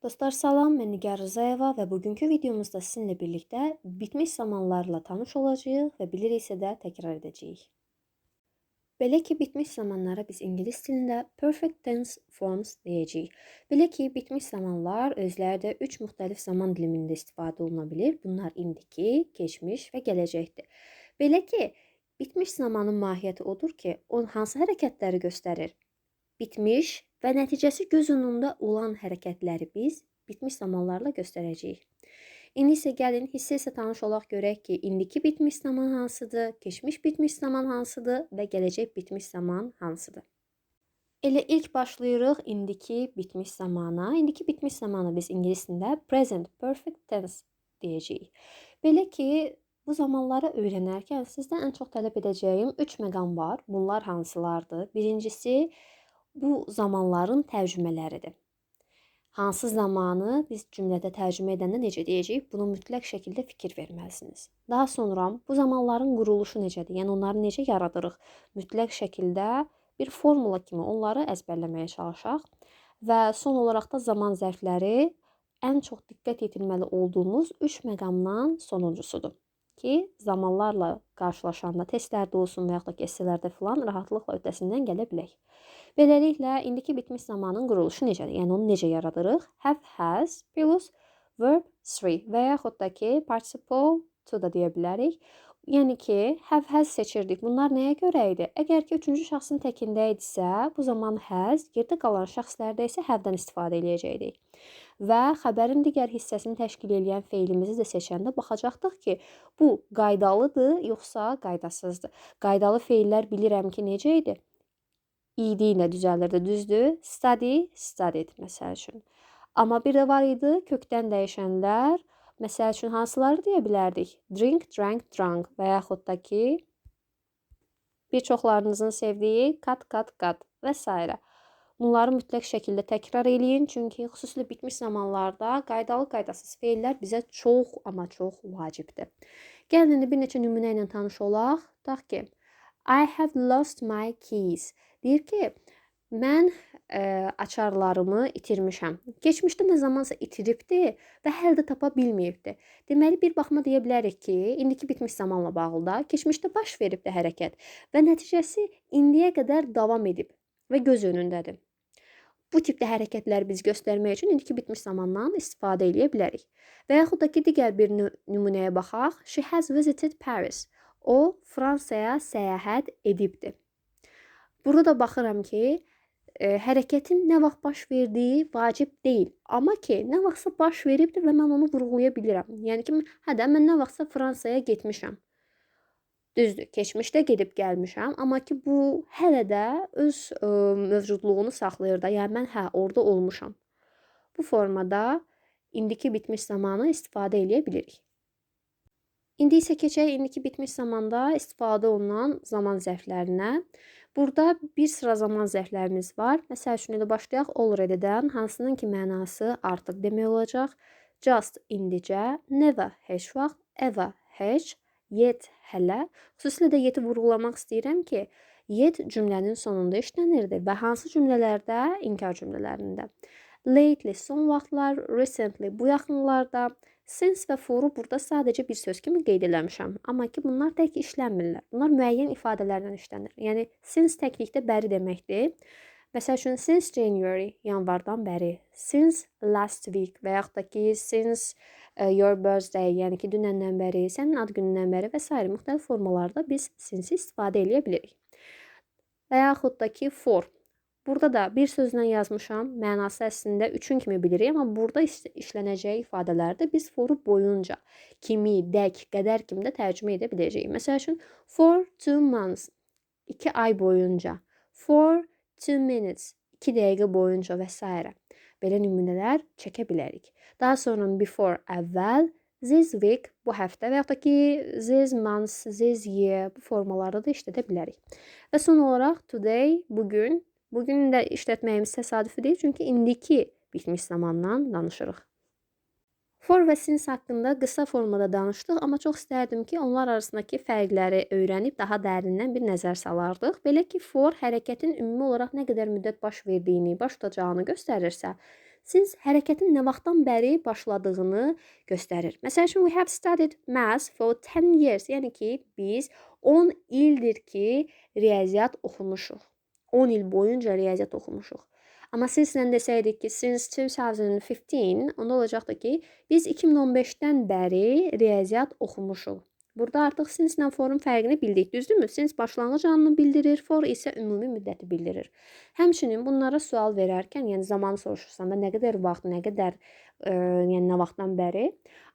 Dostlar salam, mən Nigar Rzayeva və bugünkü videomuzda sizinlə birlikdə bitmiş zamanlarla tanış olacağıq və biliriksə də təkrar edəcəyik. Belə ki, bitmiş zamanlara biz ingilis dilində perfect tense forms deyəcəyik. Belə ki, bitmiş zamanlar özləri də 3 müxtəlif zaman dilimində istifadə oluna bilir. Bunlar indiki, keçmiş və gələcəkdir. Belə ki, bitmiş zamanın mahiyyəti odur ki, o hansı hərəkətləri göstərir? Bitmiş və nəticəsi göz önündə olan hərəkətləri biz bitmiş zamanlarla göstərəcəyik. İndi isə gəlin hissə tanış olaq görək ki, indiki bitmiş zaman hansıdır, keçmiş bitmiş zaman hansıdır və gələcək bitmiş zaman hansıdır. Elə ilk başlayırıq indiki bitmiş zamana. İndiki bitmiş zamanı biz ingilis dilində present perfect tense deyəcəyik. Belə ki, bu zamanları öyrənərkən sizdən ən çox tələb edəcəyim 3 məqam var. Bunlar hansılardır? Birincisi, bu zamanların tərcümələridir. Hansı zamanı biz cümlədə tərcümə edəndə necə deyəcəyik? Buna mütləq şəkildə fikir verməlisiniz. Daha sonra bu zamanların quruluşu necədir? Yəni onları necə yaradırıq? Mütləq şəkildə bir formula kimi onları əzbərləməyə çalışaq. Və son olaraq da zaman zərfləri ən çox diqqət yetirməli olduğumuz 3 məqamdan sonuncusudur. Ki, zamanlarla qarşılaşanda testlərdə olsun və yaxud da esselərdə filan rahatlıqla öhdəsindən gələ bilək. Beləliklə, indiki bitmiş zamanın quruluşu necədir? Yəni, onu necə yaradırıq? Have, has, plus verb 3 və yaxud da ki, participle to da deyə bilərik. Yəni ki, have, has seçirdik. Bunlar nəyə görə idi? Əgər ki, 3-cü şəxsin təkində idisə, bu zaman has, yerdə qalan şəxslərdə isə have-dən istifadə edəcəkdik. Və xəbərin digər hissəsini təşkil edən feilimizi də seçəndə baxacaqdıq ki, bu qaydalıdır, yoxsa qaydasızdır. Qaydalı feillər bilirəm ki, necə idi? İdi ilə düzəlirdi, düzdür? Study, studied, məsəl üçün. Amma bir də var idi, kökdən dəyişənlər, məsəl üçün, hansıları deyə bilərdik? Drink, drank, drunk və yaxud da ki, bir çoxlarınızın sevdiyi cut, cut, cut və s. Bunları mütləq şəkildə təkrar eləyin, çünki xüsusilə bitmiş zamanlarda qaydalı qaydasız feillər bizə çox, amma çox vacibdir. Gəlin indi bir neçə nümunə ilə tanış olaq. Tutaq ki, I have lost my keys. Deyir ki, mən açarlarımı itirmişəm. Keçmişdə nə zamansa itiribdi və hələ də tapa bilməyibdi. Deməli, bir baxma deyə bilərik ki, indiki bitmiş zamanla bağlı da keçmişdə baş veribdi hərəkət və nəticəsi indiyə qədər davam edib və göz önündədir. Bu tipdə hərəkətləri biz göstərmək üçün indiki bitmiş zamandan istifadə edə bilərik. Və yaxud da ki, digər bir nümunəyə baxaq. She has visited Paris. O, Fransaya səyahət edibdi. Burada da baxıram ki, hərəkətin nə vaxt baş verdiyi vacib deyil. Amma ki, nə vaxtsa baş veribdir və mən onu vurğulaya bilirəm. Yəni ki, mən nə vaxtsa Fransaya getmişəm. Düzdür, keçmişdə gedib gəlmişəm, amma ki, bu hələ də öz mövcudluğunu saxlayır da. Yəni, mən orada olmuşam. Bu formada indiki bitmiş zamanı istifadə edə bilirik. İndi isə keçək indiki bitmiş zamanda istifadə olunan zaman zərflərinə. Burada bir sıra zaman zərflərimiz var. Məsəl üçün, elə başlayaq already-dən, hansının ki, mənası artıq demək olacaq. Just indicə, never heç vaxt, ever heç, yet hələ. Xüsusilə də yeti vurğulamaq istəyirəm ki, yet cümlənin sonunda işlənirdi və hansı cümlələrdə? İnkar cümlələrində. Lately son vaxtlar, recently bu yaxınlarda, since və for-u burada sadəcə bir söz kimi qeyd eləmişəm. Amma ki, bunlar tək işlənmirlər. Bunlar müəyyən ifadələrlə işlənir. Yəni, since təklikdə bəri deməkdir. Məsəl üçün, since January, yanvardan bəri. Since last week və yaxud da ki, since your birthday, yəni ki, dünəndən bəri, sənin ad günündən bəri və s. müxtəlif formalarda biz since istifadə edə bilirik. Və yaxud da ki, for. Burada da bir sözlə yazmışam, mənası əslində üçün kimi bilirik, amma burada işlənəcək ifadələrdə biz foru boyunca, kimi, dək, qədər kimi də tərcümə edə biləcəyik. Məsəl üçün, for 2 months, 2 ay boyunca, for 2 minutes, 2 dəqiqə boyunca və s. Belə nümunələr çəkə bilərik. Daha sonra before, əvvəl, this week, bu həftə və yaxud da ki, this month, this year, bu formalarda da işlədə bilərik. Və son olaraq, today, bugün. Bugün də işlətməyimiz təsadüfi deyil, çünki indiki bitmiş zamandan danışırıq. For və since haqqında qısa formada danışdıq, amma çox istərdim ki, onlar arasındakı fərqləri öyrənib daha dərindən bir nəzər salardıq. Belə ki, for hərəkətin ümumi olaraq nə qədər müddət baş verdiyini, baş tutacağını göstərirsə, since hərəkətin nə vaxtdan bəri başladığını göstərir. Məsəl üçün, we have studied maths for 10 years. Yəni ki, biz 10 ildir ki, riyaziyyat oxumuşuq. 10 il boyunca riyaziyyat oxumuşuq. Amma since-lə desəydik ki, since 2015, onda olacaqdı ki, biz 2015-dən bəri riyaziyyat oxumuşuq. Burada artıq since-lə forun fərqini bildik, düzdürmü? Since başlanğıc anını bildirir, for isə ümumi müddəti bildirir. Həmçinin bunlara sual verərkən, yəni zamanı soruşursan da nə qədər vaxt, nə qədər, yəni nə vaxtdan bəri,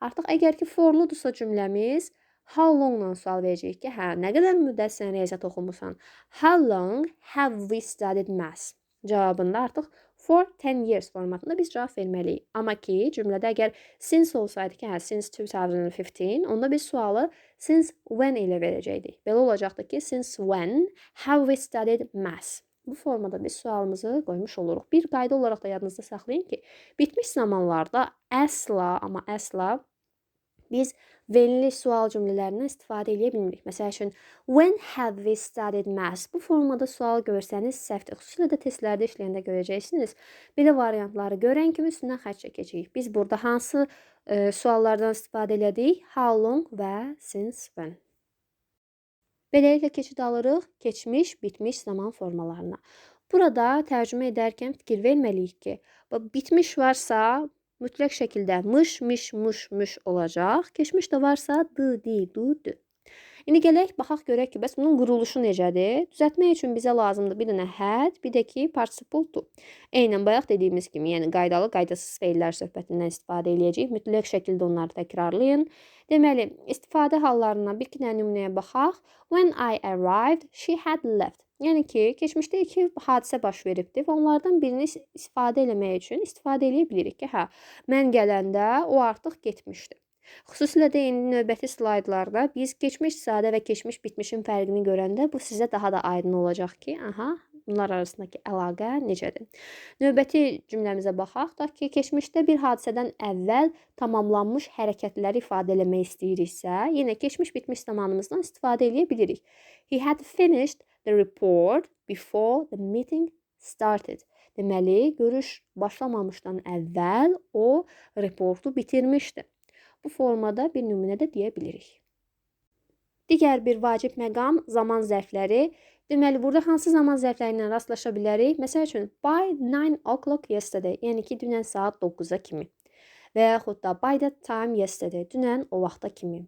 artıq əgər ki forludursa cümləmiz, how long-la sual verəcəyik ki, hə, nə qədər müddət sən riyaziyyat oxumusan? How long have we studied maths? Cavabında artıq for 10 years formatında biz cavab verməliyik. Amma ki, cümlədə əgər since olsaydı ki, hə, since 2015, onda biz sualı since when ilə verəcəkdik. Belə olacaqdı ki, since when have we studied maths? Bu formada biz sualımızı qoymuş oluruq. Bir qayda olaraq da yadınızda saxlayın ki, bitmiş zamanlarda əsla, amma əsla biz venli sual cümlələrindən istifadə edə bilmirik. Məsəl üçün, when have we studied maths? Bu formada sual görsəniz səhvdir. Xüsusilə də testlərdə işləyəndə görəcəksiniz. Belə variantları görən kimi üstündən xətt çəkəcəyik. Biz burada hansı suallardan istifadə elədik? How long və since when. Beləliklə keçid alırıq keçmiş, bitmiş zaman formalarına. Burada tərcümə edərkən fikir verməliyik ki, bitmiş varsa mütləq şəkildə mış, miş, muş, müş olacaq. Keçmiş də varsa d, di, du, dü. İndi gələk, baxaq görək ki, bəs bunun quruluşu necədir? Düzəltmək üçün bizə lazımdır bir dənə had, bir də ki, participle to. Eynən bayaq dediyimiz kimi, yəni qaydalı, qaydasız feillər söhbətindən istifadə edəcəyik. Mütləq şəkildə onları təkrarlayın. Deməli, istifadə hallarından bir iki dənə nümunəyə baxaq. When I arrived, she had left. Yəni ki, keçmişdə iki hadisə baş veribdi və onlardan birini istifadə eləmək üçün istifadə edə bilirik ki, hə, mən gələndə o artıq getmişdi. Xüsusilə də indi növbəti slaydlarda biz keçmiş sadə və keçmiş bitmişin fərqini görəndə bu sizə daha da aydın olacaq ki, aha, bunlar arasındakı əlaqə necədir? Növbəti cümləmizə baxaq da ki, keçmişdə bir hadisədən əvvəl tamamlanmış hərəkətləri ifadə eləmək istəyiriksə, yenə keçmiş bitmiş zamanımızdan istifadə edə bilirik. He had finished the report before the meeting started. Deməli, görüş başlamamışdan əvvəl o reportu bitirmişdi. Bu formada bir nümunə də deyə bilirik. Digər bir vacib məqam zaman zərfləri. Deməli, burada hansı zaman zərfləri ilə rastlaşa bilərik? Məsəl üçün, by 9 o'clock yesterday, yəni ki, dünən saat 9-a kimi. Və yaxud da by that time yesterday, dünən o vaxta kimi.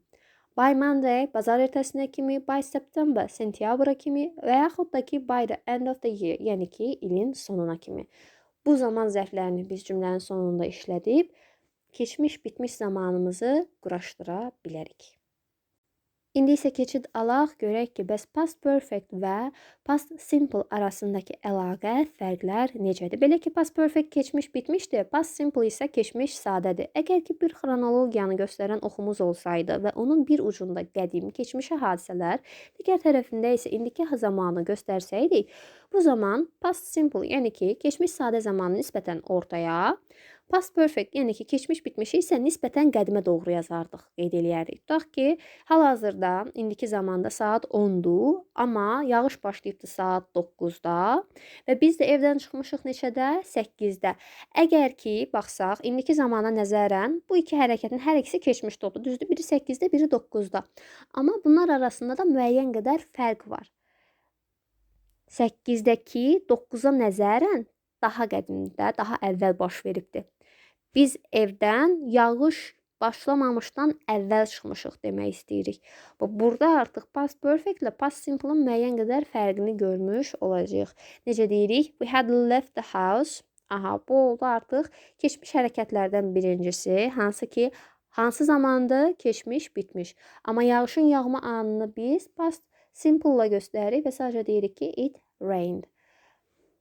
By Monday, bazar ertəsinə kimi. By September, sentyabra kimi. Və yaxud da ki, by the end of the year, yəni ki, ilin sonuna kimi. Bu zaman zərflərini biz cümlənin sonunda işlədib, keçmiş, bitmiş zamanımızı quraşdıra bilərik. İndi isə keçid alaq, görək ki, bəs past perfect və past simple arasındakı əlaqə, fərqlər necədir? Belə ki, past perfect keçmiş, bitmişdir, past simple isə keçmiş, sadədir. Əgər ki, bir xronologiyanı göstərən oxumuz olsaydı və onun bir ucunda qədim, keçmişə hadisələr, digər tərəfində isə indiki zamanı göstərsəydik, bu zaman past simple, yəni ki, keçmiş sadə zamanı nisbətən ortaya, past perfect, yəni ki, keçmiş bitmişi isə nisbətən qədimə doğru yazardıq, qeyd eləyərdik. Tutaq ki, hal-hazırda indiki zamanda saat 10-dur, amma yağış başlayıbdı saat 9-da və biz də evdən çıxmışıq neçədə? 8-də. Əgər ki, baxsaq, indiki zamana nəzərən bu iki hərəkətin hər ikisi keçmiş toplu. Düzdür, biri 8-də, biri 9-da. Amma bunlar arasında da müəyyən qədər fərq var. 8-dəki 9-a nəzərən daha qədimdə, daha əvvəl baş veribdi. Biz evdən yağış başlamamışdan əvvəl çıxmışıq demək istəyirik. Burada artıq past perfect ilə past simple-ın müəyyən qədər fərqini görmüş olacağıq. Necə deyirik? We had left the house. Aha, bu oldu artıq keçmiş hərəkətlərdən birincisi. Hansı ki, hansı zamandır? Keçmiş, bitmiş. Amma yağışın yağma anını biz past simple ilə göstəririk və sadəcə deyirik ki, it rained.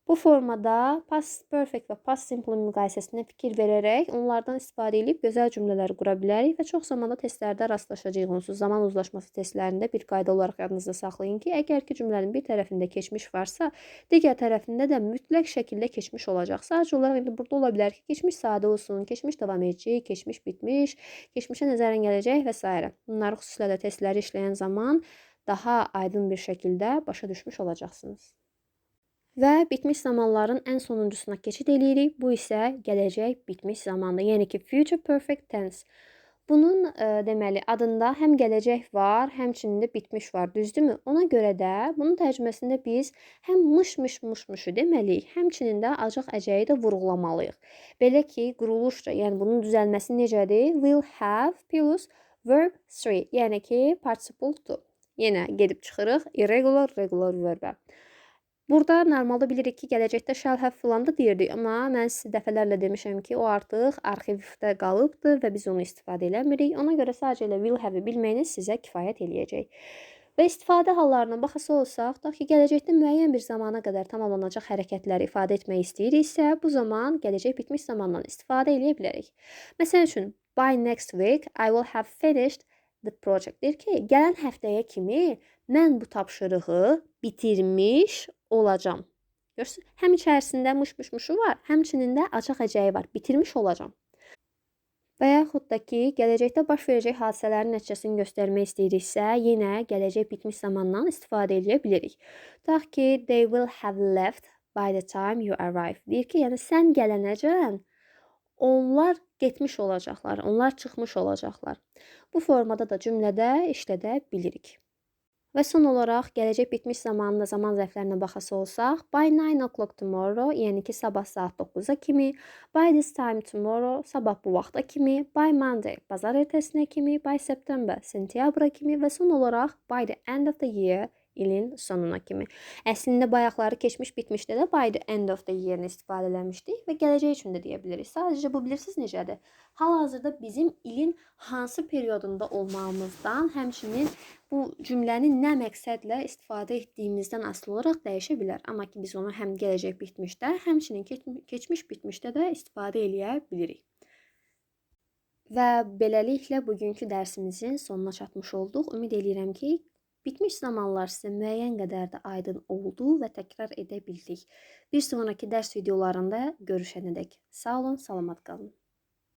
Bu formada past perfect və past simple-ın müqayisəsinə fikir verərək onlardan istifadə edib gözəl cümlələr qura bilərik və çox zamanda testlərdə rastlaşacağıq. Onsuz zaman uzlaşması testlərində bir qayda olaraq yadınızda saxlayın ki, əgər ki cümlənin bir tərəfində keçmiş varsa, digər tərəfində də mütləq şəkildə keçmiş olacaq. Sadəcə olaraq indi burada ola bilər ki, keçmiş sadə olsun, keçmiş davam edəcək, keçmiş bitmiş, keçmişə nəzərən gələcək və s. Bunları xüsusilə də testləri işləyən zaman daha aydın bir şəkildə başa düşmüş olacaqsınız. Və bitmiş zamanların ən sonuncusuna keçid eləyirik. Bu isə gələcək bitmiş zamandır. Yəni ki, future perfect tense. Bunun deməli adında həm gələcək var, həmçinin də bitmiş var, düzdürmü? Ona görə də bunun tərcüməsində biz həm mışmışı deməliyik, həmçinin də acaq əcəyi də vurğulamalıyıq. Belə ki, quruluşca, yəni bunun düzəlməsi necədir? Will have plus verb 3. Yəni ki, participle to. Yenə gedib çıxırıq irregular, regular verbə. Burada normalda bilirik ki, gələcəkdə shall have filan da deyirdik, amma mən sizə dəfələrlə demişəm ki, o artıq arxivdə qalıbdır və biz onu istifadə eləmirik. Ona görə sadəcə elə will have-i bilməyiniz sizə kifayət eləyəcək. Və istifadə hallarına baxası olsaq, tutaq ki, gələcəkdə müəyyən bir zamana qədər tamamlanacaq hərəkətləri ifadə etmək istəyiriksə, bu zaman gələcək bitmiş zamandan istifadə eləyə bilərik. Məsəl üçün, by next week I will have finished the project. Deyir ki, gələn həftəyə kimi mən bu tapşırığı bitirmiş olacağam. Görürsünüz? Həm içərisində mışmışı var, həmçinin də acaq əcəyi var. Bitirmiş olacağam. Və yaxud da ki, gələcəkdə baş verəcək hadisələrin nəticəsini göstərmək istəyiriksə, yenə gələcək bitmiş zamandan istifadə edə bilirik. Tutaq ki, they will have left by the time you arrive. Deyir ki, yəni sən gələnəcən onlar getmiş olacaqlar, onlar çıxmış olacaqlar. Bu formada da cümlədə işlədə bilirik. Və son olaraq gələcək bitmiş zamanında zaman zərflərinə baxası olsaq, by 9 o'clock tomorrow, yəni ki, sabah saat 9-a kimi, by this time tomorrow, sabah bu vaxta kimi, by Monday, bazar ertəsinə kimi, by September, sentyabra kimi və son olaraq by the end of the year, ilin sonuna kimi. Əslində bayaqları keçmiş bitmişdə də by the end of the year-ni istifadə eləmişdik və gələcək üçün də deyə bilirik. Sadəcə bu bilirsiniz necədir? Hal-hazırda bizim ilin hansı periodunda olmağımızdan, həmçinin bu cümləni nə məqsədlə istifadə etdiyimizdən asılı olaraq dəyişə bilər. Amma ki, biz onu həm gələcək bitmişdə, həmçinin keçmiş bitmişdə də istifadə eləyə bilirik. Və beləliklə bugünkü dərsimizin sonuna çatmış olduq. Ümid edirəm ki, bitmiş zamanlar sizə müəyyən qədər də aydın oldu və təkrar edə bildik. Bir sonraki dərs videolarında görüşənədək sağ olun, salamat qalın.